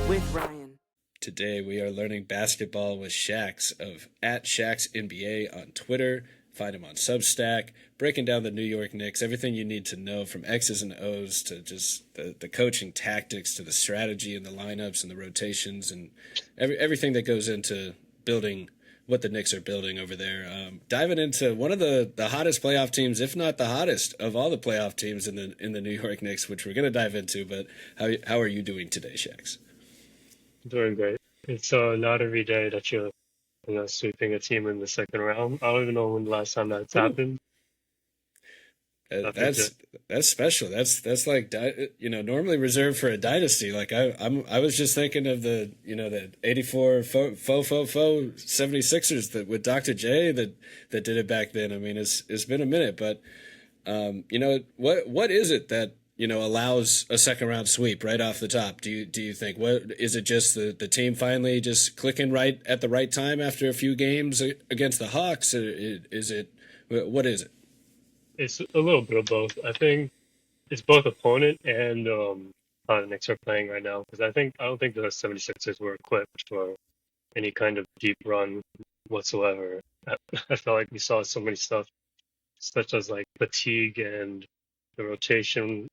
with Ryan. Today we are learning basketball with Shax of @ShaxNBA on Twitter. Find him on Substack, breaking down the New York Knicks, everything you need to know from X's and O's to just the coaching tactics to the strategy and the lineups and the rotations and everything that goes into building what the Knicks are building over there. Diving into one of the hottest playoff teams, if not the hottest of all the playoff teams in the New York Knicks, which we're going to dive into. But how are you doing today, Shax? Doing great. It's not every day that you're, sweeping a team in the second round. I don't even know when the last time that's happened. That's special. That's like normally reserved for a dynasty. Like I was just thinking of the '84 76ers that with Dr. J that did it back then. I mean it's been a minute, but what is it that allows a second round sweep right off the top? Do you think, what is it, just the team finally just clicking right at the right time after a few games against the Hawks? Or what is it? It's a little bit of both. I think it's both opponent and how the Knicks are playing right now. Because I don't think the 76ers were equipped for any kind of deep run whatsoever. I felt like we saw so many stuff, such as like fatigue and the rotation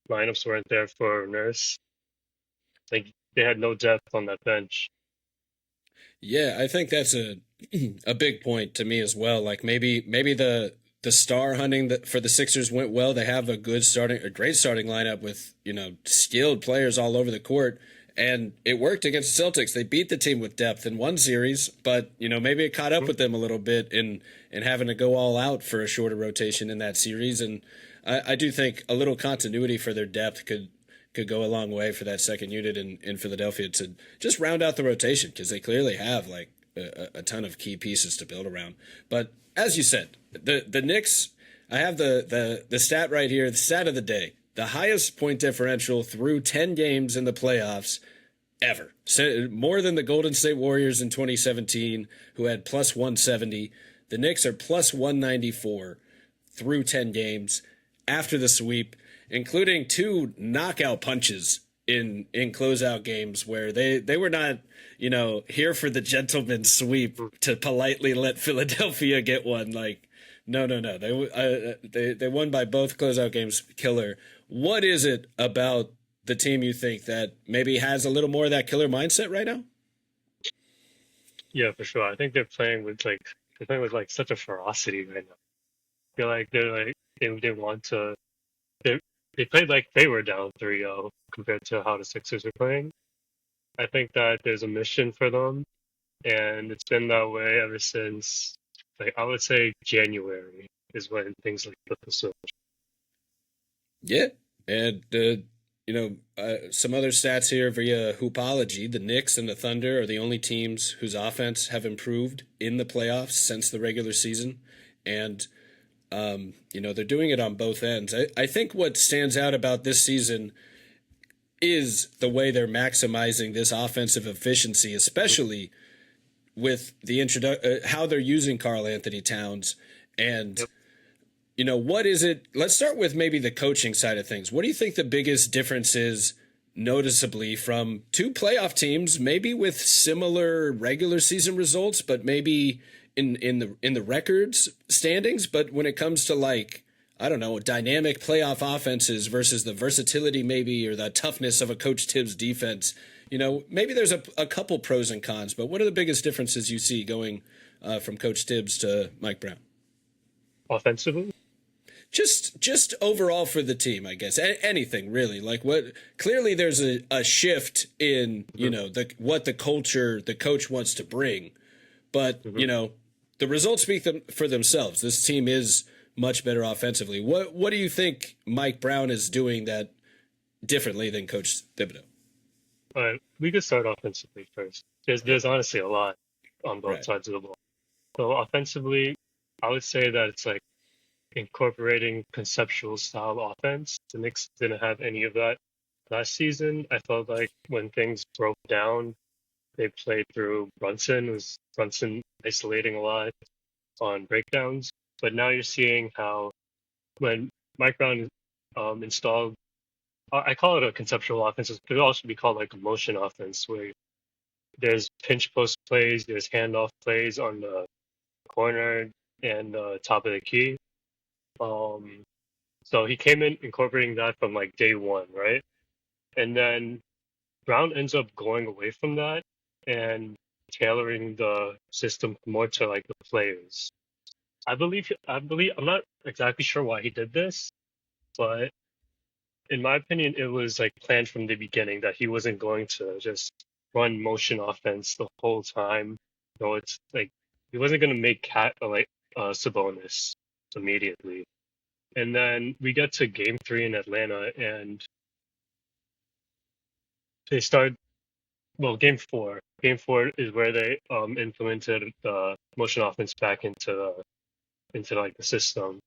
lineups weren't there for Nurse. Like they had no depth on that bench. Yeah, I think that's a big point to me as well. Like maybe the star hunting for the Sixers went well. They have a great starting lineup with skilled players all over the court, and it worked against the Celtics. They beat the team with depth in one series, but maybe it caught up with them a little bit in having to go all out for a shorter rotation in that series. And I do think a little continuity for their depth could go a long way for that second unit in Philadelphia to just round out the rotation, because they clearly have like a ton of key pieces to build around. But as you said, the Knicks, I have the stat right here, the stat of the day, the highest point differential through 10 games in the playoffs ever. More than the Golden State Warriors in 2017, who had plus 170. The Knicks are plus 194 through 10 games after the sweep, including 2 knockout punches in closeout games where they were not here for the gentleman's sweep to politely let Philadelphia get one. Like no, they won by both closeout games. Killer. What is it about the team you think that maybe has a little more of that killer mindset right now? Yeah, for sure. I think they're playing with such a ferocity right now. I feel like they want to. They played like they were down 3-0 compared to how the Sixers are playing. I think that there's a mission for them, and it's been that way ever since, like, I would say January is when things like flip the switch. Yeah, and some other stats here via Hoopology. The Knicks and the Thunder are the only teams whose offense have improved in the playoffs since the regular season, and they're doing it on both ends. I think what stands out about this season is the way they're maximizing this offensive efficiency, especially with the how they're using Karl-Anthony Towns. And, what is it? Let's start with maybe the coaching side of things. What do you think the biggest difference is noticeably from 2 playoff teams, maybe with similar regular season results, but maybe in the records standings, but when it comes to, like, I don't know, dynamic playoff offenses versus the versatility maybe or the toughness of a Coach Tibbs defense, maybe there's a couple pros and cons, but what are the biggest differences you see going from Coach Tibbs to Mike Brown? Offensively? Just overall for the team, I guess. Anything really. Like, what clearly there's a shift in, what the culture the coach wants to bring, but the results speak for themselves. This team is much better offensively. What do you think Mike Brown is doing that differently than Coach Thibodeau? We could start offensively first. There's honestly a lot on both sides of the ball. So offensively, I would say that it's like incorporating conceptual style offense. The Knicks didn't have any of that last season. I felt like when things broke down, they played through Brunson. It was Brunson isolating a lot on breakdowns. But now you're seeing how when Mike Brown installed I call it a conceptual offense. It could also be called like a motion offense, where there's pinch post plays, there's handoff plays on the corner and the top of the key. Um, so he came in incorporating that from like day one, right? And then Brown ends up going away from that and tailoring the system more to like the players. I'm not exactly sure why he did this, but in my opinion, it was like planned from the beginning that he wasn't going to just run motion offense the whole time. No, it's like he wasn't going to make Cat like Sabonis immediately. And then we get to game three in Atlanta and they start, well, game four. Game four is where they implemented the motion offense back into like the system.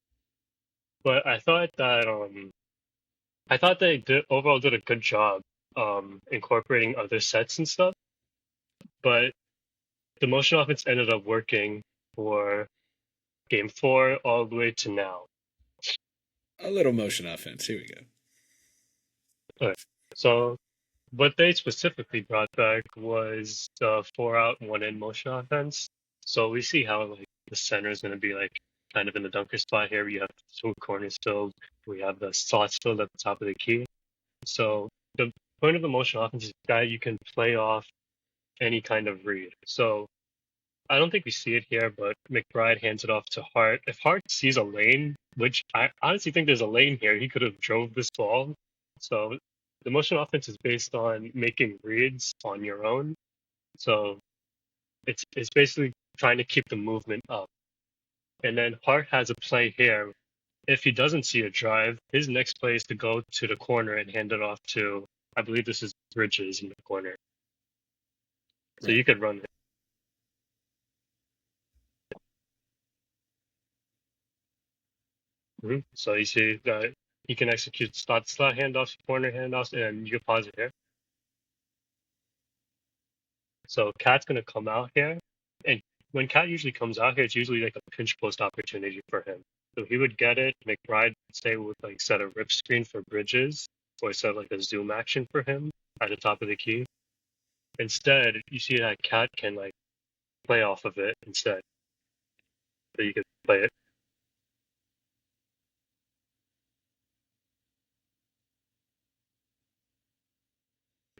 But I thought they did overall did a good job incorporating other sets and stuff. But the motion offense ended up working for game four all the way to now. A little motion offense. Here we go. All right. So what they specifically brought back was the 4 out, 1 in motion offense. So we see how like the center is going to be like kind of in the dunker spot here. We have two corners filled. We have the slots filled at the top of the key. So the point of the motion offense is that you can play off any kind of read. So I don't think we see it here, but McBride hands it off to Hart. If Hart sees a lane, which I honestly think there's a lane here, he could have drove this ball. So the motion offense is based on making reads on your own. So it's basically trying to keep the movement up. And then Hart has a play here. If he doesn't see a drive, his next play is to go to the corner and hand it off to, I believe this is Bridges in the corner. So Right. you could run it. So you see that he can execute slot handoffs, corner handoffs, and you can pause it here. So Cat's gonna come out here, and when Cat usually comes out here, it's usually like a pinch post opportunity for him. So he would get it. McBride would stay with like set a rip screen for Bridges, or set like a zoom action for him at the top of the key. Instead, you see that Cat can like play off of it instead. So you could play it.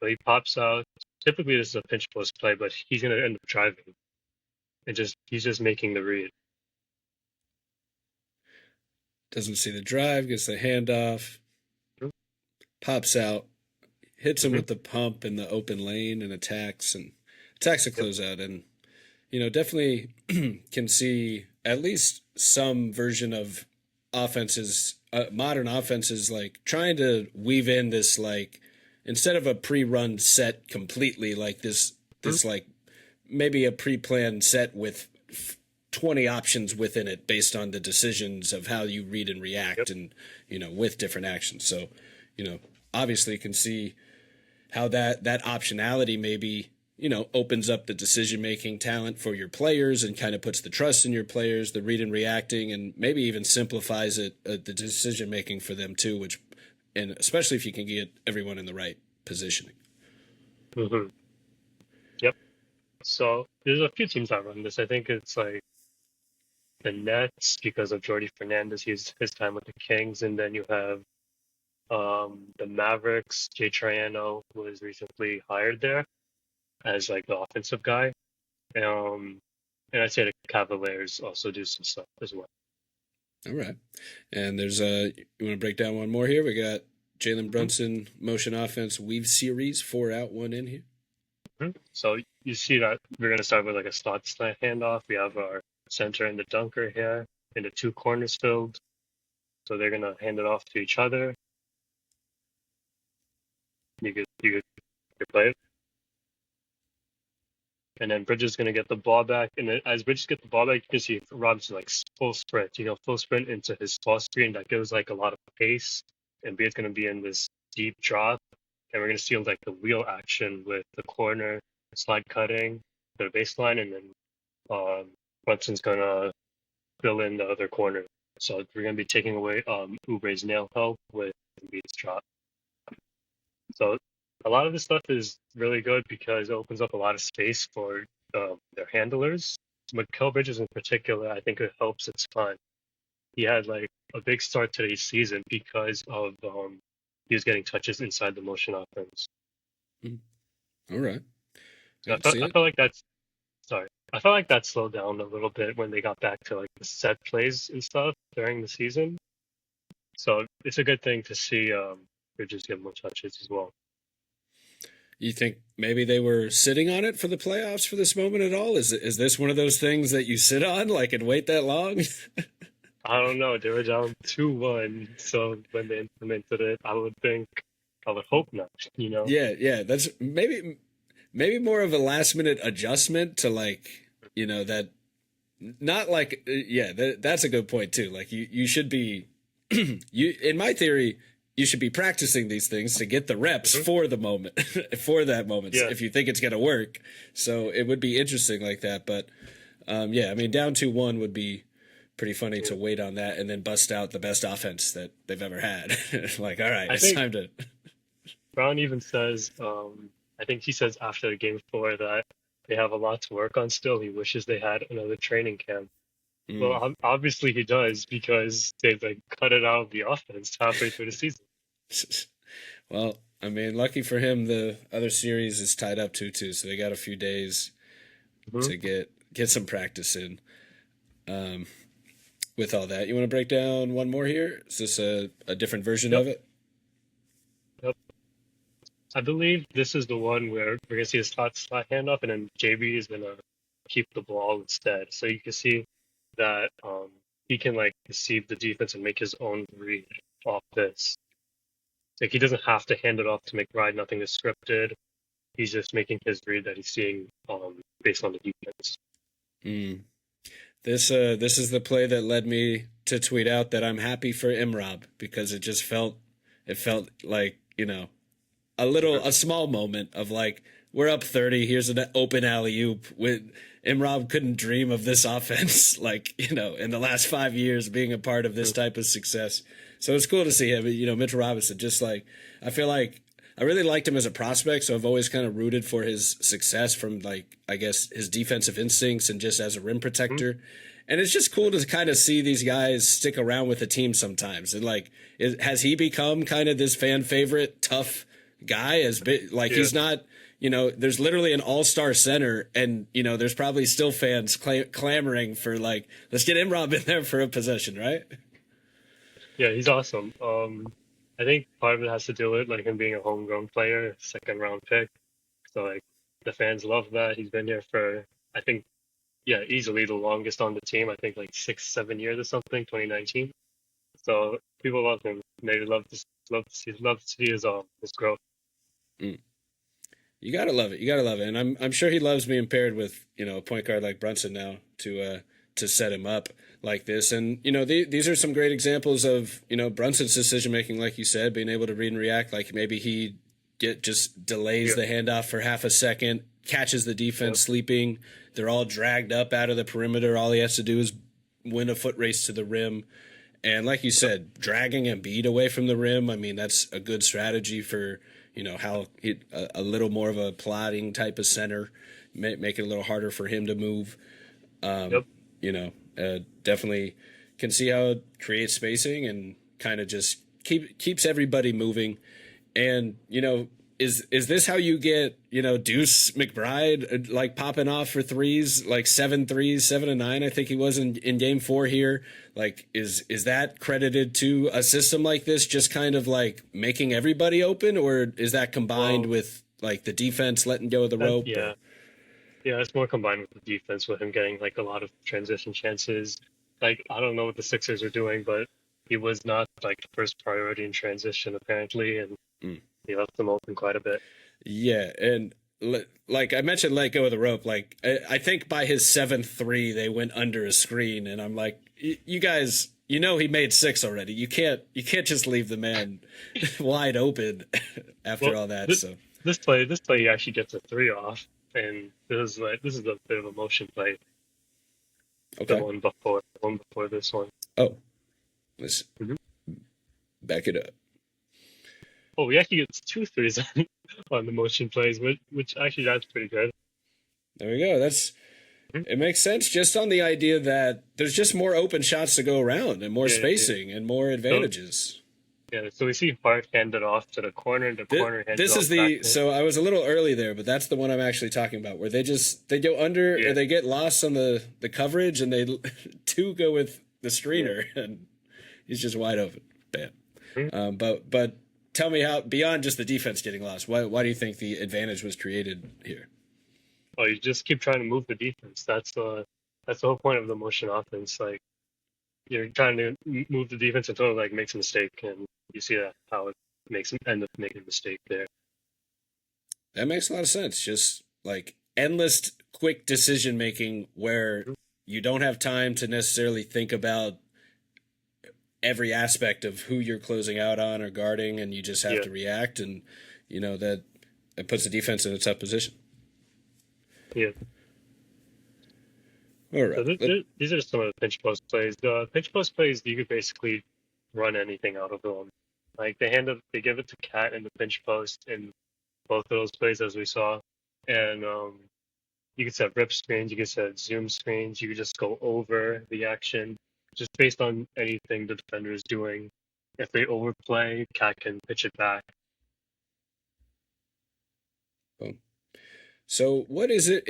So he pops out. Typically, this is a pinch post play, but he's gonna end up driving, and he's just making the read. Doesn't see the drive, gets the handoff, Mhm. pops out, hits him Mhm. with the pump in the open lane and attacks a closeout. And, definitely can see at least some version of offenses, modern offenses, like trying to weave in this, like, instead of a pre-run set completely, like this like maybe a pre-planned set with 20 options within it based on the decisions of how you read and react Yep. and with different actions. So obviously you can see how that optionality maybe opens up the decision making talent for your players and kind of puts the trust in your players, the read and reacting, and maybe even simplifies it, the decision making for them too, which, and especially if you can get everyone in the right positioning. Mhm. Yep. So there's a few teams that run this. I think it's like the Nets because of Jordy Fernandez. His time with the Kings, and then you have the Mavericks. Jay Triano was recently hired there as like the offensive guy. Um, and I'd say the Cavaliers also do some stuff as well. All right. And there's you want to break down one more here? We got Jalen Mhm. Brunson motion offense weave series, 4 out, 1 in here. So you see that we're gonna start with like a slot handoff. We have our center and the dunker here, and the two corners filled. So they're gonna hand it off to each other. You could play it. And then Bridges is going to get the ball back. And then as Bridges get the ball back, you can see Robinson like full sprint, full sprint into his ball screen. That gives like a lot of pace. And Beard's going to be in this deep drop. And we're going to see like the wheel action with the corner slide cutting to the baseline. And then Brunson's going to fill in the other corner. So we're going to be taking away Oubre's nail help with Beard's drop. So a lot of this stuff is really good because it opens up a lot of space for their handlers. Mikal Bridges in particular, I think it helps its fun. He had like a big start to the season because of he was getting touches inside the motion offense. Mm. All right. I So can see I it. felt like that's sorry. I felt like that slowed down a little bit when they got back to like the set plays and stuff during the season. So it's a good thing to see Bridges get more touches as well. You think maybe they were sitting on it for the playoffs for this moment at all? Is this one of those things that you sit on like and wait that long? I don't know. They were down 2-1, so when they implemented it, I would hope not. You know. Yeah, that's maybe more of a last minute adjustment to like, that not like yeah, that's a good point too. Like you should be you in my theory, you should be practicing these things to get the reps Mhm. for the moment for that moment Yeah. if you think it's going to work. So it would be interesting like that, but yeah, I mean down 2-1 would be pretty funny to wait on that and then bust out the best offense that they've ever had. Like, all right, I it's think time to Brown even says, I think he says after the game 4 that they have a lot to work on still. He wishes they had another training camp. Well, mm. obviously he does because they've like cut it out of the offense halfway through the season. Well, I mean, lucky for him, the other series is tied up 2-2, so they got a few days Hmm. to get some practice in. Um, with all that, you want to break down one more here? Is this a different version Yep, of it? yep. I believe this is the one where we're gonna see a slot handoff, and then JB is gonna keep the ball instead. So you can see that he can like deceive the defense and make his own read off this. Like he doesn't have to hand it off to McBride. Nothing is scripted. He's just making his read that he's seeing based on the defense. Mm. This is the play that led me to tweet out that I'm happy for MRob because it felt like a small moment of like we're up 30. Here's an open alley oop. With Imrob couldn't dream of this offense, like in the last 5 years being a part of this type of success. So it's cool to see him. Mitchell Robinson. Just like I feel like I really liked him as a prospect, so I've always kind of rooted for his success from like I guess his defensive instincts and just as a rim Mm-hmm. protector. And it's just cool to kind of see these guys stick around with the team sometimes. And like, has he become kind of this fan favorite, tough guy? Like Yeah, he's not, there's literally an all-star center, and there's probably still fans clamoring for like, let's get Imrob in there for a possession, right? yeah, he's awesome. I think part of it has to do with like him being a homegrown player, second round pick. So like the fans love that. He's been here for I think yeah, easily the longest on the team. I think like 6, 7 years or something, 2019. So people love him. They love to see his growth. Mm. You gotta love it. You gotta love it, and I'm sure he loves being paired with a point guard like Brunson now to set him up like this. And these are some great examples of Brunson's decision making, like you said, being able to read and react. Like maybe he just delays Yeah, the handoff for half a second, catches the yep, defense sleeping. They're all dragged up out of the perimeter. All he has to do is win a foot race to the rim. And like you yep, said, dragging Embiid away from the rim, I mean, that's a good strategy for, how a little more of a plotting type of center, make it a little harder for him to move. Um, yep. Definitely can see how it creates spacing and kind of just keeps everybody moving. And is this how you get Deuce McBride like popping off for threes, like 7 threes, 7 and 9? I think he was in game 4 here. Like is that credited to a system like this, just kind of like making everybody open, or is that combined Well, with like the defense letting go of the that rope? Or yeah, yeah. It's more combined with the defense, with him getting like a lot of transition chances. Like I don't know what the Sixers are doing, but he was not like the first priority in transition apparently, and Mm. he left them open quite a bit. Yeah, and like I mentioned, let go of the rope. Like I think by his 7th three, they went under a screen, and I'm like, you guys, he made 6 already. You can't just leave the man wide open after Well, all that. this So this play he actually gets a three off, and this is a bit of a motion play. okay. The one before this one. Oh, let's Hmm. back it up. Oh, he actually gets two threes on the motion plays, which actually that's pretty good. There we go. Mhm. It makes sense just on the idea that there's just more open shots to go around and more Yeah, yeah. spacing and more So advantages. yeah, so we see Hart hand it off to the corner, the corner hands it This is off back the to him. so I was a little early there, but that's the one I'm actually talking about where they go under or Yeah, they get lost on the coverage and they two go with the yeah. screener and he's just wide open. Bam. Mhm. But tell me how beyond just the defense getting lost, why do you think the advantage was created here? Oh, you just keep trying to move the defense. That's the whole point of the motion offense. Like you're trying to move the defense until it like makes a mistake, and you see that how it makes him end up making a mistake there. That makes a lot of sense. Just like endless quick decision making where Mhm. you don't have time to necessarily think about every aspect of who you're closing out on or guarding, and you just have Yeah, to react, and that it puts the defense in a tough position. yeah. All So right. these are some of the pinch post plays. The pinch post plays, you could basically run anything out of them. Like they give it to Cat in the pinch post in both of those plays as we saw, and you could set rip screens, you could set zoom screens, you could just go over the action, just based on anything the defender is doing. If they overplay, Cat can pitch it back. Boom. So what is it?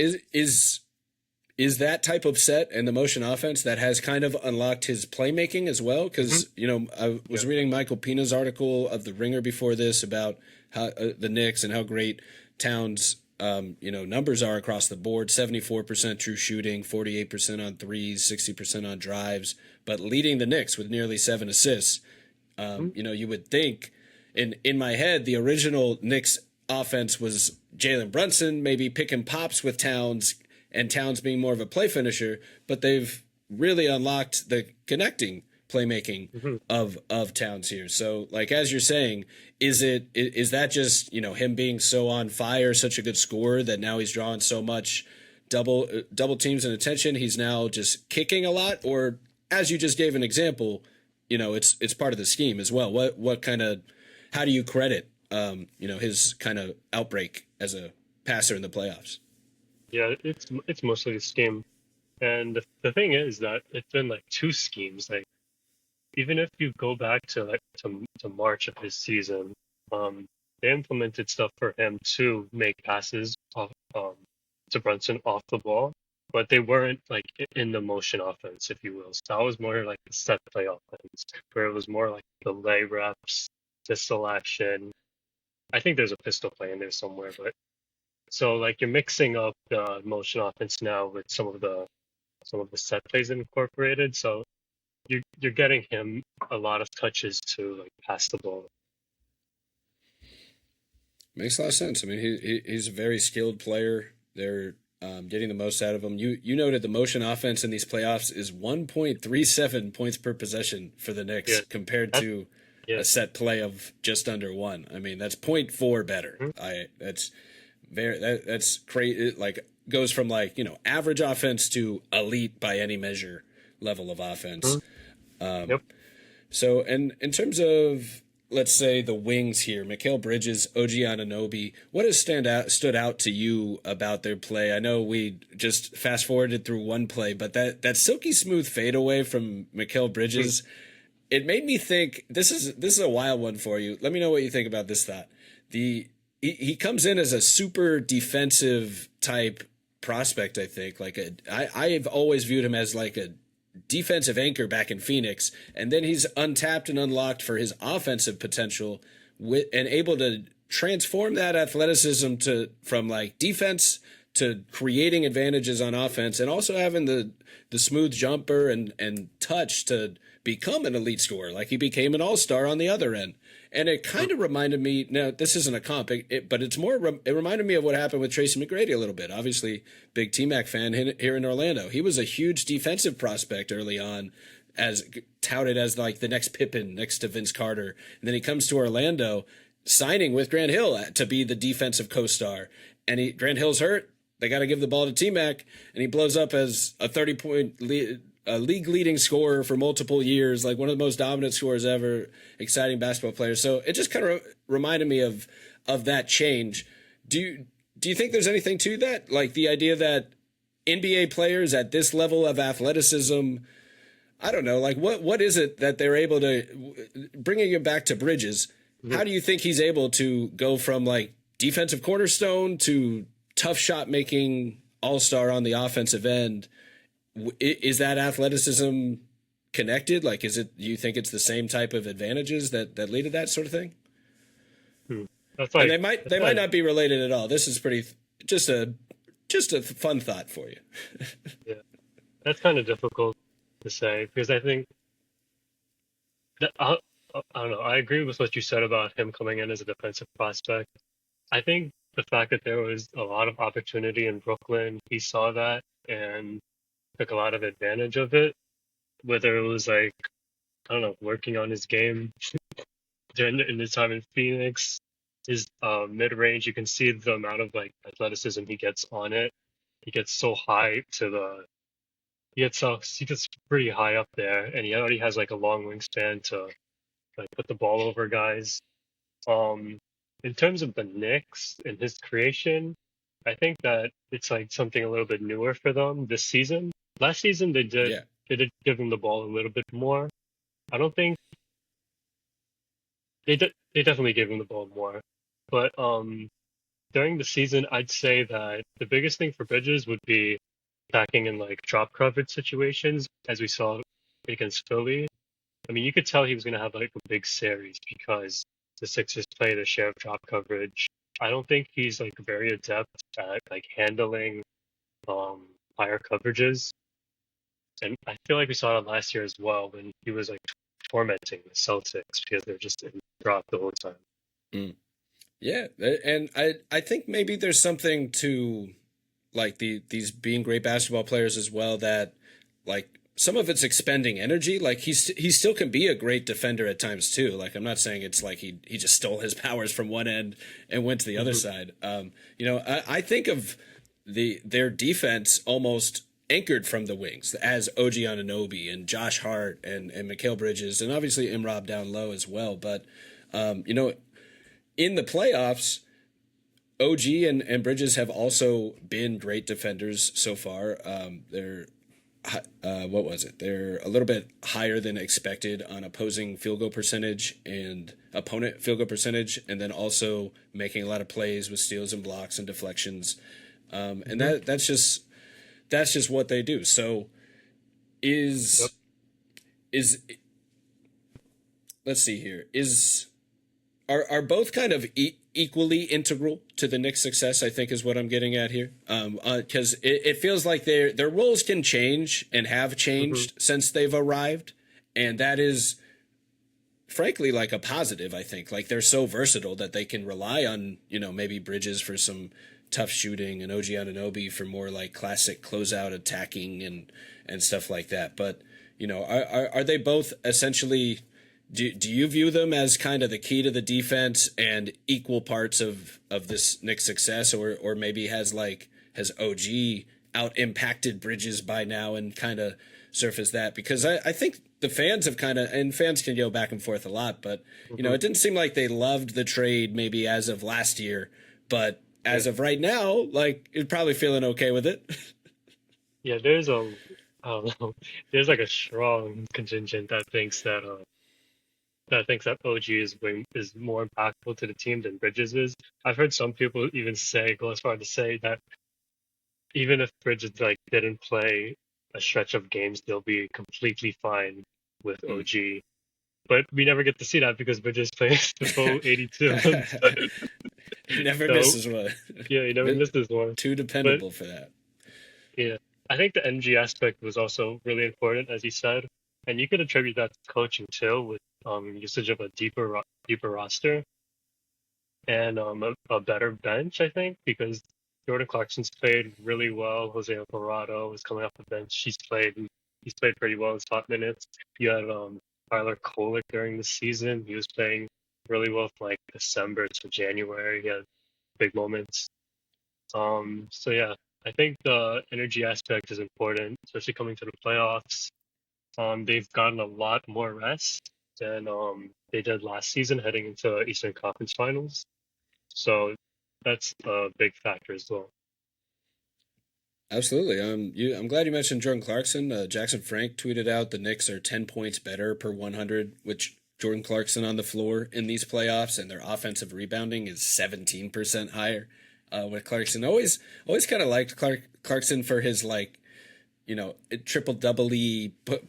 Is that type of set and the motion offense that has kind of unlocked his playmaking as well? Hmm. Because I was Yeah, reading Michael Pina's article of the Ringer before this about how the Knicks and how great Towns numbers are across the board: 74% true shooting, 48% on threes, 60% on drives, but leading the Knicks with nearly 7 assists. hmm, You would think in my head the original Knicks offense was Jalen Brunson maybe picking pops with Towns and Towns being more of a play finisher, but they've really unlocked the connecting playmaking hmm. of Towns here. So like as you're saying, is that just, him being so on fire, such a good scorer that now he's drawing so much double teams and attention, he's now just kicking a lot, or as you just gave an example, it's part of the scheme as well. What kind of how do you credit his kind of outbreak as a passer in the playoffs? Yeah. It's mostly a scheme, and the thing is that it's been like two schemes. Like even if you go back to to March of his season, um, they implemented stuff for him to make passes off to Brunson off the ball, but they weren't like in the motion offense, if you will. So that was more like the set play offense, where it was more like the lay reps, the selection. I think there's a pistol play in there somewhere, but so like you're mixing up the motion offense now with some of the set plays incorporated. So you're getting him a lot of touches to like pass the ball. Makes a lot of sense. I mean, he's a very skilled player. They're getting the most out of him. You noted the motion offense in these playoffs is 1.37 points per possession for the Knicks Yeah, compared that, to yeah. a set play of just under one. I mean, that's point 0.4 better. Mhm. That's crazy. Like goes from like average offense to elite by any measure level of offense. Mhm. Yep. So, and in terms of, let's say, the wings here, Mikal Bridges, OG Anunoby, what has stood out to you about their play? I know we just fast forwarded through one play, but that silky smooth fadeaway from Mikal Mhm. Bridges, it made me think this is a wild one for you. Let me know what you think about this thought. He comes in as a super defensive type prospect, I think. I've always viewed him as like a defensive anchor back in Phoenix, and then he's untapped and unlocked for his offensive potential and able to transform that athleticism to from like defense to creating advantages on offense, and also having the smooth jumper and touch to become an elite scorer. Like he became an all-star on the other end. And it kind of reminded me, now this isn't a comp, but it reminded me of what happened with Tracy McGrady a little bit. Obviously, big T-Mac fan here in Orlando. He was a huge defensive prospect early on, as touted as like the next Pippen next to Vince Carter. And then he comes to Orlando, signing with Grant Hill to be the defensive co-star. And Grant Hill's hurt. They got to give the ball to T-Mac, and he blows up as a 30-point a league leading scorer for multiple years, like one of the most dominant scorers ever, exciting basketball player. So it just kind of reminded me of that change. Do you think there's anything to that? Like the idea that NBA players at this level of athleticism, I don't know, like what is it that they're able to, bringing it back to Bridges, how do you think he's able to go from like defensive cornerstone to tough shot making all-star on the offensive end? Is that athleticism connected? Like, do you think it's the same type of advantages that lead to that sort of thing? That's And they might not be related at all. This is just a fun thought for you. yeah, that's kind of difficult to say because I think that I don't know. I agree with what you said about him coming in as a defensive prospect. I think the fact that there was a lot of opportunity in Brooklyn, he saw that and took a lot of advantage of it. Whether it was like, I don't know, working on his game in his time in Phoenix, his mid range, you can see the amount of like athleticism he gets on it. He gets so high he gets pretty high up there, and he already has like a long wingspan to like put the ball over guys. Um, in terms of the Knicks and his creation, I think that it's like something a little bit newer for them this season. Last season Yeah. they did give him the ball a little bit more. I don't think they definitely gave him the ball more, but during the season, I'd say that the biggest thing for Bridges would be attacking in like drop coverage situations, as we saw against Philly. I mean, you could tell he was going to have like a big series because the Sixers play the share of drop coverage. I don't think he's like very adept at like handling um higher coverages, and I feel like we saw it last year as well when he was like tormenting the Celtics because they're just in drop the whole time. Mm. Yeah, and I think maybe there's something to like these being great basketball players as well, that like some of it's expending energy. Like he still can be a great defender at times too. Like I'm not saying it's like he just stole his powers from one end and went to the other side. I think of their defense almost anchored from the wings, as OG Anunoby and Josh Hart and Mikal Bridges, and obviously MRob down low as well. But in the playoffs, OG and Bridges have also been great defenders so far. They're what was it? They're a little bit higher than expected on opposing field goal percentage and opponent field goal percentage, and then also making a lot of plays with steals and blocks and deflections. And that's just what they do. So is let's see here. Are both kind of equally integral to the Knicks' success, I think is what I'm getting at here. Because it feels like their roles can change and have changed since they've arrived. And that is, frankly, like a positive, I think. Like they're so versatile that they can rely on, maybe Bridges for some tough shooting and OG Anunoby for more like classic closeout attacking and stuff like that. But, are they both essentially... Do you view them as kind of the key to the defense and equal parts of this Knicks success, or maybe has OG out impacted Bridges by now and kind of surfaced that? Because I think the fans have and fans can go back and forth a lot, but it didn't seem like they loved the trade maybe as of last year, but as of right now, like you're probably feeling okay with it. Yeah, I don't know, there's like a strong contingent that thinks that OG is more impactful to the team than Bridges is. I've heard some people even go as far to say that even if Bridges like didn't play a stretch of games, they'll be completely fine with OG. But we never get to see that because Bridges plays the full 82. He never misses one. Yeah, he never misses one. Too dependable for that. Yeah, I think the NG aspect was also really important, as you said, and you could attribute that to coaching too, with usage of a deeper roster and a better bench, I think, because Jordan Clarkson's played really well. Jose Alvarado is coming off the bench. He's played pretty well in spot minutes. You had Tyler Kolek during the season. He was playing really well from like December to January. He had big moments. So yeah, I think the energy aspect is important, especially coming to the playoffs. They've gotten a lot more rest than they did last season heading into Eastern Conference Finals. So that's a big factor as well. Absolutely. I'm glad you mentioned Jordan Clarkson. Jackson Frank tweeted out the Knicks are 10 points better per 100, which Jordan Clarkson on the floor in these playoffs, and their offensive rebounding is 17% higher. With Clarkson, always kind of liked Clarkson for his like triple double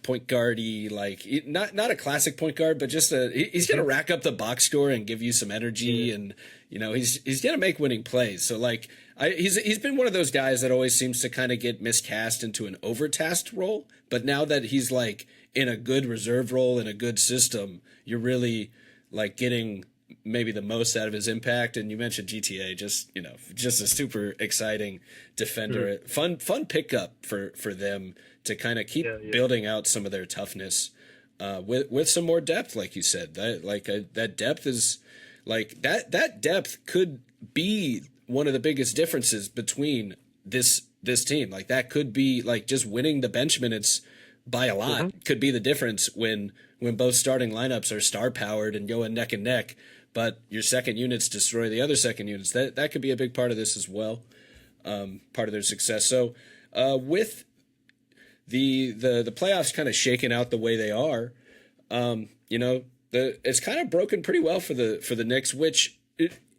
point guardy, like not a classic point guard, but just he's gonna rack up the box score and give you some energy, and he's gonna make winning plays. So like he's been one of those guys that always seems to kind of get miscast into an overtasked role, but now that he's like in a good reserve role in a good system, you're really like getting maybe the most out of his impact. And you mentioned GTA, just a super exciting defender. Fun pickup for them to kind of keep building out some of their toughness with some more depth, like you said. That depth is like that depth could be one of the biggest differences between this team. Like that could be like just winning the bench minutes by a lot could be the difference when both starting lineups are star powered and going neck and neck, but your second units destroy the other second units. That could be a big part of this as well, part of their success. So with the playoffs kind of shaking out the way they are, it's kind of broken pretty well for the Knicks, which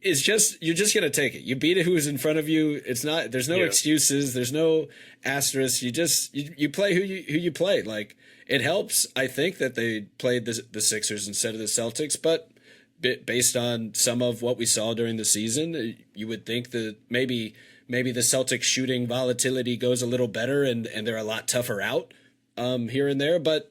is just you're just gonna take it. You beat who's in front of you. It's not there's no excuses. There's no asterisks. You play who you played. Like it helps, I think, that they played the Sixers instead of the Celtics, but based on some of what we saw during the season, you would think that maybe the Celtics shooting volatility goes a little better and they're a lot tougher out here and there, but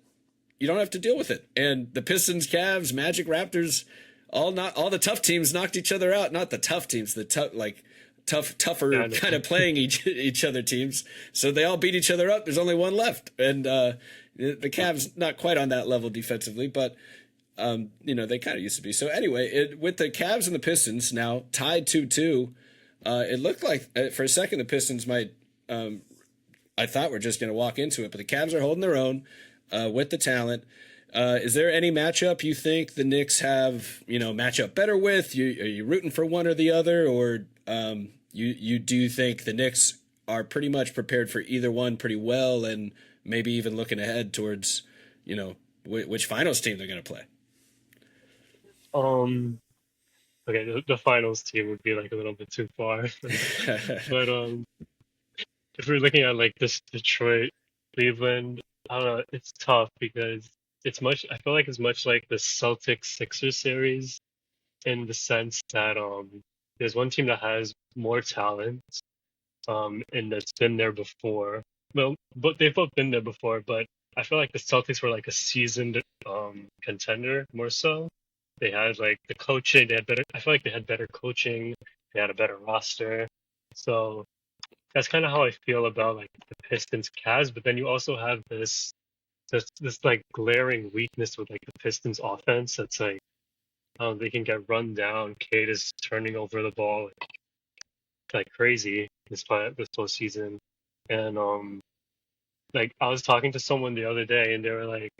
you don't have to deal with it. And the Pistons, Cavs, Magic, Raptors, all the tough teams knocked each other out. Not the tough teams, the tougher kind of playing each other teams. So they all beat each other up. There's only one left, and the Cavs not quite on that level defensively, but they kind of used to be. So anyway, with the Cavs and the Pistons now tied 2-2, it looked like for a second the Pistons might. I thought we're just going to walk into it, but the Cavs are holding their own with the talent. Is there any matchup you think the Knicks have, match up better with? Are you rooting for one or the other, or you do think the Knicks are pretty much prepared for either one pretty well, and maybe even looking ahead towards, which finals team they're going to play? Okay, the finals team would be like a little bit too far, but if we're looking at like this Detroit, Cleveland, I don't know, it's tough because I feel like it's much like the Celtics Sixers series in the sense that there's one team that has more talent and that's been there before. Well, but they've both been there before, but I feel like the Celtics were like a seasoned contender more so. They had like the coaching, I feel like they had better coaching, they had a better roster. So that's kind of how I feel about like the Pistons Cavs, but then you also have this like glaring weakness with like the Pistons offense. That's like they can get run down. Cade is turning over the ball like crazy this postseason, and like I was talking to someone the other day, and they were like,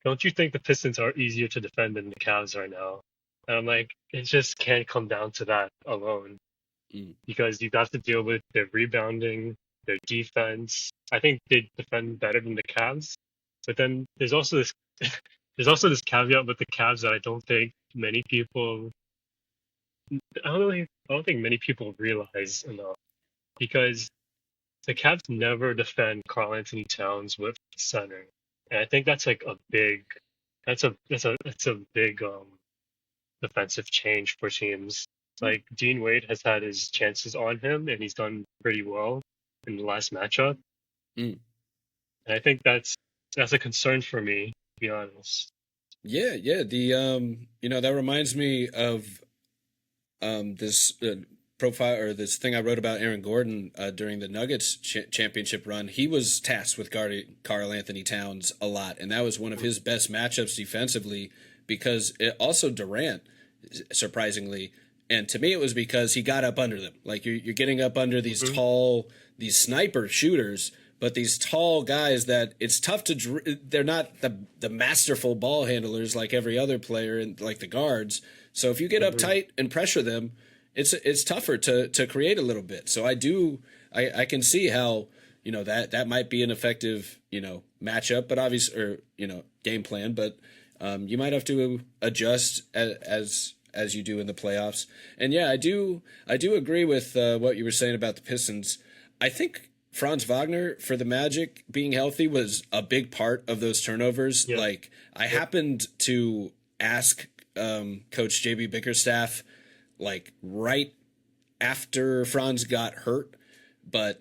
"Don't you think the Pistons are easier to defend than the Cavs right now?" And I'm like, it just can't come down to that alone, because you have to deal with their rebounding, their defense. I think they defend better than the Cavs. But then there's also this caveat with the Cavs that I don't think many people I don't think many people realize enough, because the Cavs never defend Karl-Anthony Towns with center. And I think that's like that's a big defensive change for teams. Like Dean Wade has had his chances on him and he's done pretty well in the last matchup. Mm. And I think that's a concern for me, to be honest. Yeah. The that reminds me of this profile or this thing I wrote about Aaron Gordon during the Nuggets championship run. He was tasked with guarding Karl-Anthony Towns a lot, and that was one of his best matchups defensively, because also Durant, surprisingly, And to me, it was because he got up under them. Like you're getting up under these Mm-hmm. tall, these sniper shooters, but these tall guys that it's tough to. They're not the masterful ball handlers like every other player and like the guards. So if you get up Mm-hmm. tight and pressure them, it's tougher to create a little bit. So I can see how that might be an effective matchup, but obviously or game plan, but you might have to adjust as you do in the playoffs. And yeah, I do agree with what you were saying about the Pistons. I think Franz Wagner for the Magic being healthy was a big part of those turnovers. Yeah. Like I happened to ask Coach JB Bickerstaff like right after Franz got hurt, but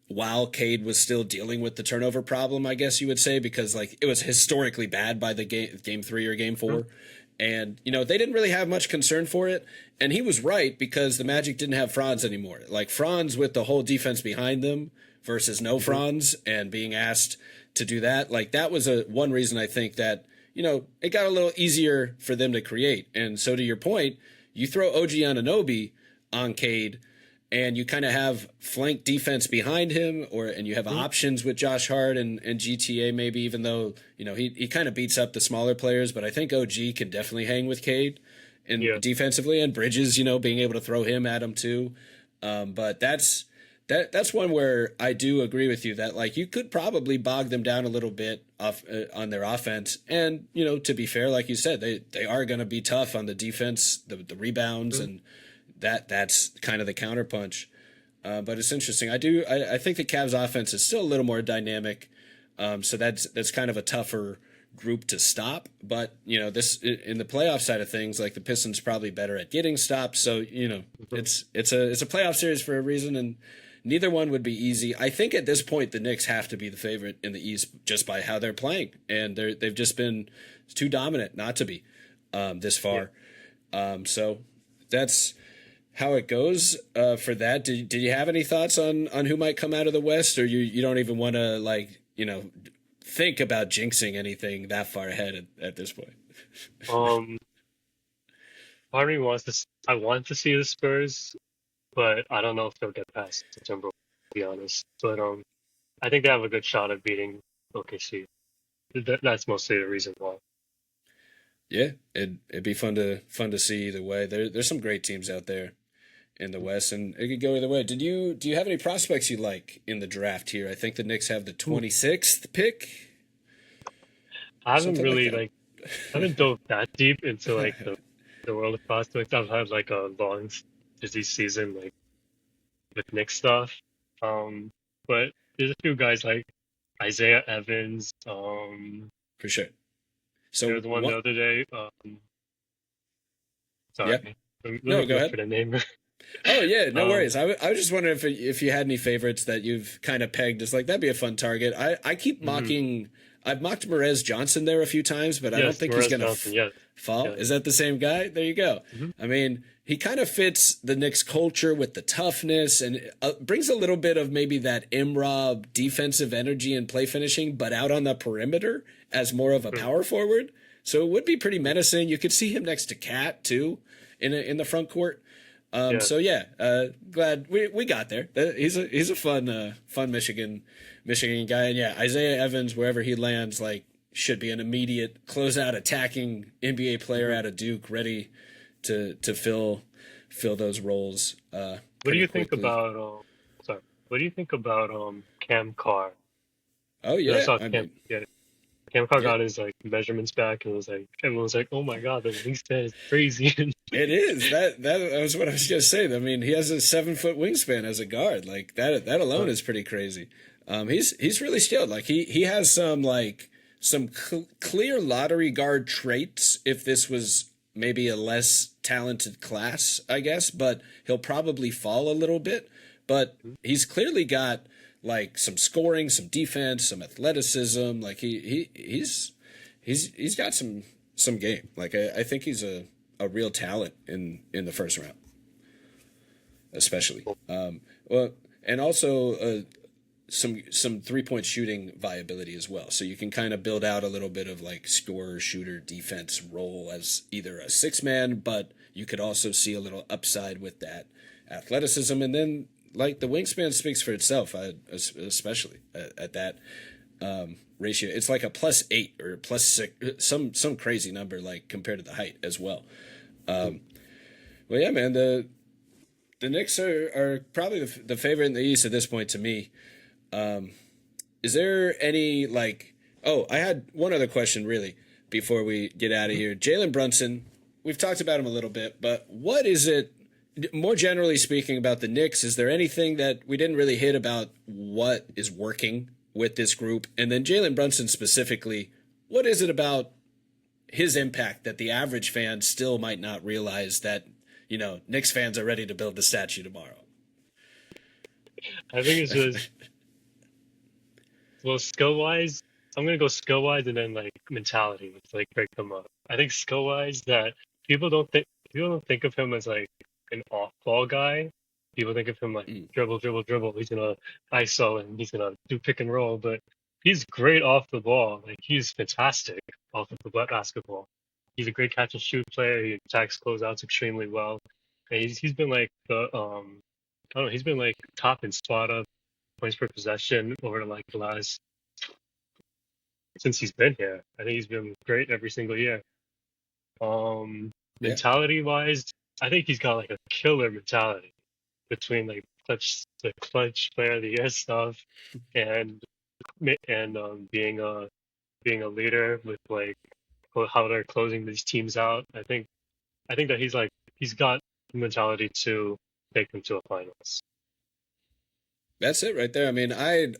while Cade was still dealing with the turnover problem, I guess you would say, because like it was historically bad by the game 3 or game 4. Mm-hmm. And, they didn't really have much concern for it. And he was right because the Magic didn't have Franz anymore. Like Franz with the whole defense behind them versus no Franz and being asked to do that. Like that was one reason I think that, it got a little easier for them to create. And so to your point, you throw OG Anunoby on Cade and you kind of have flank defense behind him and you have options with Josh Hart and GTA maybe, even though, he kind of beats up the smaller players, but I think OG can definitely hang with Cade and defensively, and Bridges, being able to throw him at him too. But that's one where I do agree with you that like you could probably bog them down a little bit on their offense. And, to be fair, like you said, they are going to be tough on the defense, the rebounds and that's kind of the counterpunch. But it's interesting. I think the Cavs offense is still a little more dynamic. So that's kind of a tougher group to stop. But, this in the playoff side of things, like the Pistons probably better at getting stopped. So, it's a playoff series for a reason, and neither one would be easy. I think at this point the Knicks have to be the favorite in the East just by how they're playing, and they've just been too dominant not to be this far. Yeah. So that's how it goes for that. Did you have any thoughts on who might come out of the West, or you don't even want to think about jinxing anything that far ahead at this point? Part of me I want to see the Spurs, but I don't know if they'll get past the Timberwolves, to be honest. But I think they have a good shot at beating OKC. That's mostly the reason why. Yeah, it'd be fun to see either way. There's some great teams out there in the West, and it could go either way. Do you have any prospects you like in the draft here? I think the Knicks have the 26th pick. I haven't really I haven't dove that deep into like the world of prospects. I've had like a long busy season like with Knicks stuff. But there's a few guys like Isaiah Evans. For sure. So there was one the other day. Sorry. Yeah. No, go ahead. For the name. Oh yeah, no worries. I was just wondering if you had any favorites that you've kind of pegged as like that'd be a fun target. I keep mocking. I've mocked Morez Johnson there a few times, but I don't think he's gonna fall. Yeah. Is that the same guy? There you go. Mm-hmm. I mean, he kind of fits the Knicks culture with the toughness and brings a little bit of maybe that MRob defensive energy and play finishing, but out on the perimeter as more of a power forward. So it would be pretty menacing. You could see him next to Cat too in the front court. So yeah, glad we got there. He's a fun Michigan guy, and yeah, Isaiah Evans wherever he lands like should be an immediate closeout attacking NBA player out of Duke, ready to fill those roles. What do you think about What do you think about Cam Carr? Oh yeah, I saw Cam Carr got his like measurements back and was like everyone was like, oh my god, the wingspan is crazy. It is that was what I was gonna say. I mean, he has a 7-foot wingspan as a guard. Like that alone is pretty crazy. He's really skilled. Like he has some clear lottery guard traits. If this was maybe a less talented class, I guess, but he'll probably fall a little bit. But he's clearly got like some scoring, some defense, some athleticism. Like he's got some game. Like I think he's a real talent in the first round, especially. Well, and also some 3-point shooting viability as well. So you can kind of build out a little bit of like scorer, shooter, defense role as either a 6-man, but you could also see a little upside with that athleticism. And then, like, the wingspan speaks for itself, especially at that ratio. It's like a +8 or +6, some crazy number, like, compared to the height as well. Well, yeah, man, the Knicks are probably the favorite in the East at this point to me. Is there any, like, oh, I had one other question really before we get out of here. Jalen Brunson, we've talked about him a little bit, but what is it, more generally speaking, about the Knicks? Is there anything that we didn't really hit about what is working with this group? And then Jalen Brunson specifically, what is it about his impact that the average fan still might not realize that, Knicks fans are ready to build the statue tomorrow? I think it's just, well, skill wise, I'm gonna go skill wise and then like mentality, which like break them up. I think skill wise that people don't think of him as like an off ball guy. People think of him like Mm. dribble, dribble, dribble. He's gonna ISO and he's gonna do pick and roll, but he's great off the ball. Like he's fantastic off of the basketball. He's a great catch and shoot player. He attacks closeouts extremely well. And he's been like I don't know, he's been like top in spot up points per possession over like the last since he's been here. I think he's been great every single year. Yeah. Mentality wise, I think he's got like a killer mentality between like the clutch player of the year stuff and being a leader with like how they're closing these teams out. I think that he's got the mentality to take them to a finals. That's it right there. I mean, I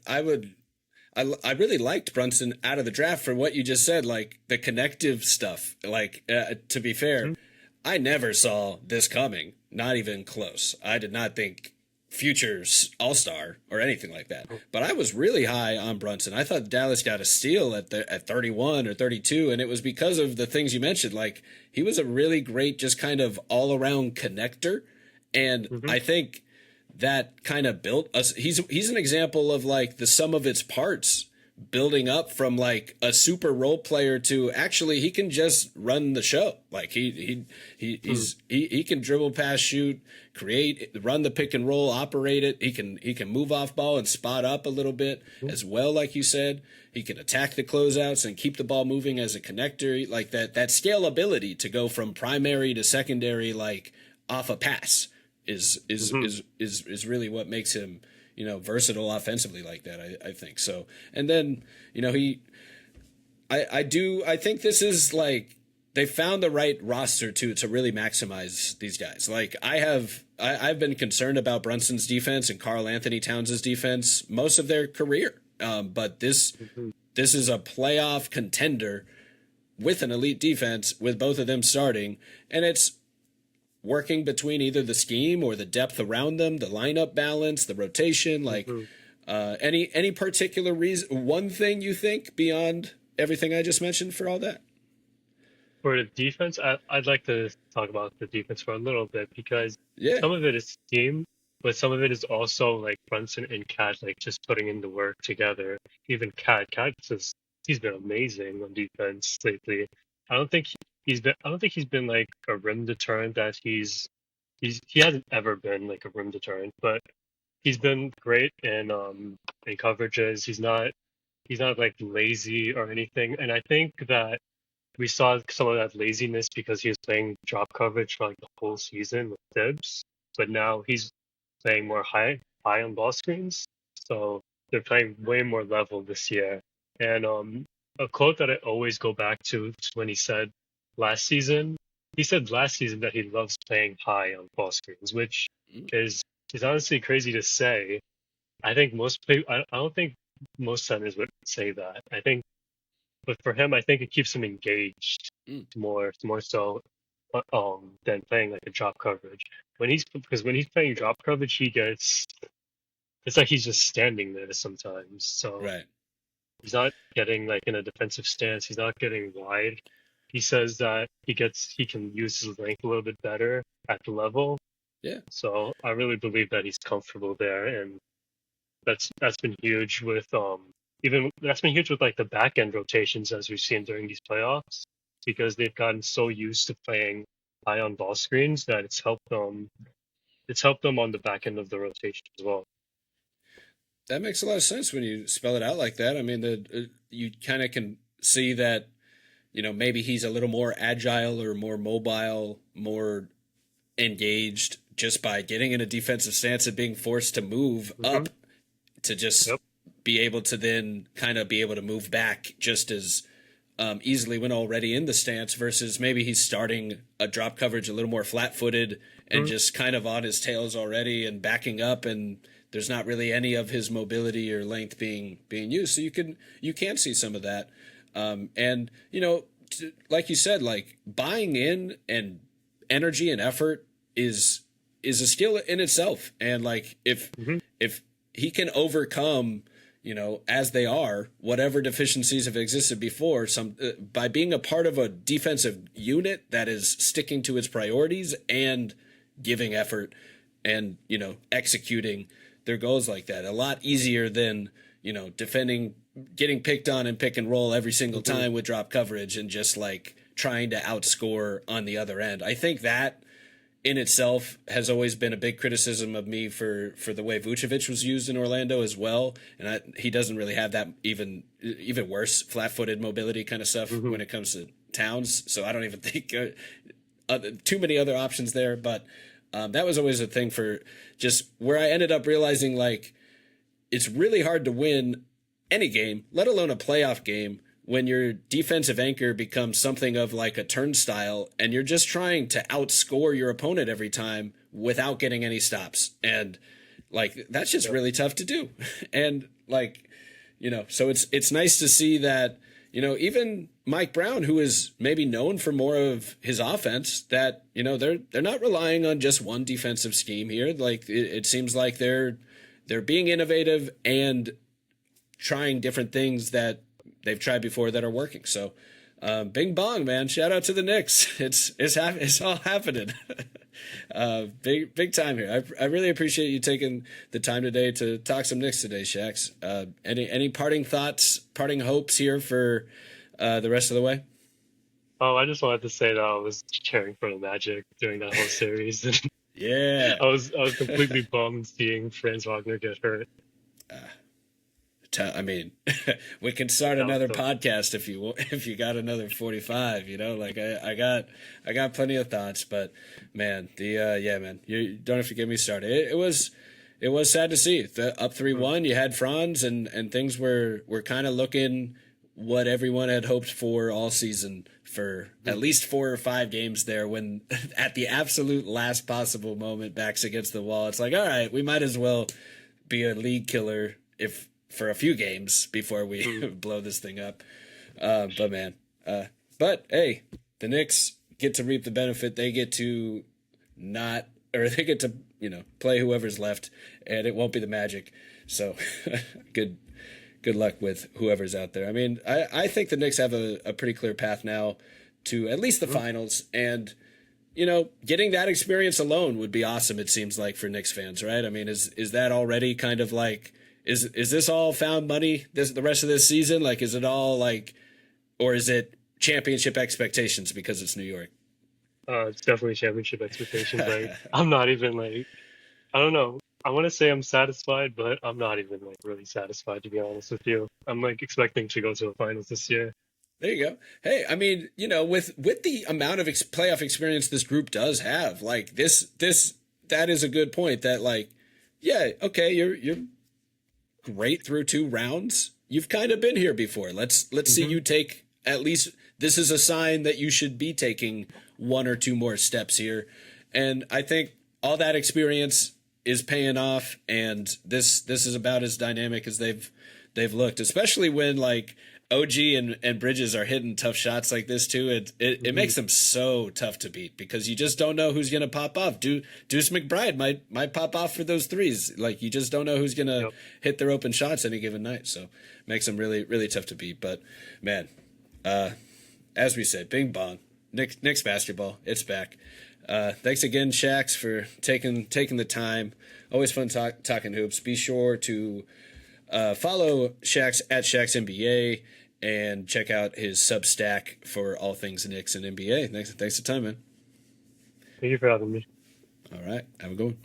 really liked Brunson out of the draft for what you just said, like the connective stuff. Like, to be fair, I never saw this coming, not even close. I did not think future all-star or anything like that. But I was really high on Brunson. I thought Dallas got a steal at 31 or 32, and it was because of the things you mentioned. Like, he was a really great, just kind of all-around connector, and I think that kind of built us. He's an example of like the sum of its parts building up from like a super role player to actually he can just run the show. Like he can dribble, pass, shoot, create, run the pick and roll, operate it. He can move off ball and spot up a little bit as well. Like you said, he can attack the closeouts and keep the ball moving as a connector. Like that scalability to go from primary to secondary, like off a pass is really what makes him, versatile offensively like that. I think so. And then, I think this is like, they found the right roster to really maximize these guys. Like I've been concerned about Brunson's defense and Karl-Anthony Towns' defense most of their career. But this is a playoff contender with an elite defense with both of them starting, and it's working between either the scheme or the depth around them, the lineup balance, the rotation, like any particular reason, one thing you think beyond everything I just mentioned for all that? For the defense, I'd like to talk about the defense for a little bit because Yeah. some of it is scheme, but some of it is also like Brunson and Cat like just putting in the work together. Even Cat just he's been amazing on defense lately. I don't think I don't think he's been like a rim deterrent that he hasn't ever been like a rim deterrent, but he's been great in coverages. He's not like lazy or anything. And I think that we saw some of that laziness because he was playing drop coverage for like the whole season with Tibbs, but now he's playing more high on ball screens. So they're playing way more level this year. And a quote that I always go back to is when he said he said last season that he loves playing high on ball screens, which is honestly crazy to say. I think most people, I don't think most centers would say that. I think, but for him, I think it keeps him engaged more so than playing like a drop coverage. Because when he's playing drop coverage, it's like he's just standing there sometimes. So Right. he's not getting like in a defensive stance. He's not getting wide. He says that he can use his length a little bit better at the level. Yeah. So I really believe that he's comfortable there, and that's been huge with that's been huge with like the back end rotations as we've seen during these playoffs because they've gotten so used to playing high on ball screens that it's helped them on the back end of the rotation as well. That makes a lot of sense when you spell it out like that. I mean, you kind of can see that, maybe he's a little more agile or more mobile, more engaged just by getting in a defensive stance and being forced to move up to just Yep. be able to then kind of be able to move back just as easily when already in the stance versus maybe he's starting a drop coverage a little more flat-footed and just kind of on his tails already and backing up, and there's not really any of his mobility or length being used. So you can see some of that. And like you said, like buying in and energy and effort is a skill in itself. And like if he can overcome, as they are, whatever deficiencies have existed before, by being a part of a defensive unit that is sticking to its priorities and giving effort and, executing their goals like that. A lot easier than, defending, getting picked on and pick and roll every single time with drop coverage and just like trying to outscore on the other end. I think that in itself has always been a big criticism of me for the way Vucevic was used in Orlando as well. And he doesn't really have that even worse flat-footed mobility kind of stuff when it comes to Towns. So I don't even think too many other options there. But that was always a thing for just where I ended up realizing like it's really hard to win any game, let alone a playoff game, when your defensive anchor becomes something of like a turnstile and you're just trying to outscore your opponent every time without getting any stops. And like, that's just really tough to do. And like, so it's nice to see that, even Mike Brown, who is maybe known for more of his offense, that, they're not relying on just one defensive scheme here. Like it seems like they're being innovative and trying different things that they've tried before that are working. So, bing bong, man! Shout out to the Knicks. It's all happening. Big time here. I really appreciate you taking the time today to talk some Knicks today, Shax. Any parting thoughts, parting hopes here for the rest of the way? Oh, I just wanted to say that I was cheering for the Magic during that whole series. And Yeah. I was completely bummed seeing Franz Wagner get hurt. I mean, we can start Yeah, another so- podcast if you got another 45. Like I got plenty of thoughts, but man, man, you don't have to get me started. It was sad to see the up 3-1. You had Franz and things were kind of looking what everyone had hoped for all season for at least 4 or 5 games there, when at the absolute last possible moment, backs against the wall. It's like, all right, we might as well be a league killer for a few games before we blow this thing up. But man, but hey, the Knicks get to reap the benefit. They get to they get to, play whoever's left, and it won't be the Magic. So good luck with whoever's out there. I mean, I think the Knicks have a pretty clear path now to at least the finals, and getting that experience alone would be awesome. It seems like for Knicks fans, right? I mean, is that already kind of like, is this all found money the rest of this season? Like, is it all like, or is it championship expectations because it's New York? It's definitely championship expectations. Like, I'm not even like, I don't know. I want to say I'm satisfied, but I'm not even like really satisfied, to be honest with you. I'm like expecting to go to the finals this year. There you go. Hey, I mean, with the amount of playoff experience this group does have, like that is a good point. That like, yeah, okay, you're great through 2 rounds. You've kind of been here before. Let's see you take at least. This is a sign that you should be taking 1 or 2 more steps here, and I think all that experience is paying off. And this is about as dynamic as they've looked, especially when like OG and Bridges are hitting tough shots like this too. It makes them so tough to beat because you just don't know who's going to pop off. Deuce McBride might pop off for those threes. Like, you just don't know who's going to hit their open shots any given night. So makes them really, really tough to beat. But man, as we said, bing bong, Knicks basketball, it's back. Thanks again, Shax, for taking the time. Always fun talking hoops. Be sure to follow Shax at Shax NBA and check out his Substack for all things Knicks and NBA. Thanks for the time, man. Thank you for having me. All right. Have a good one.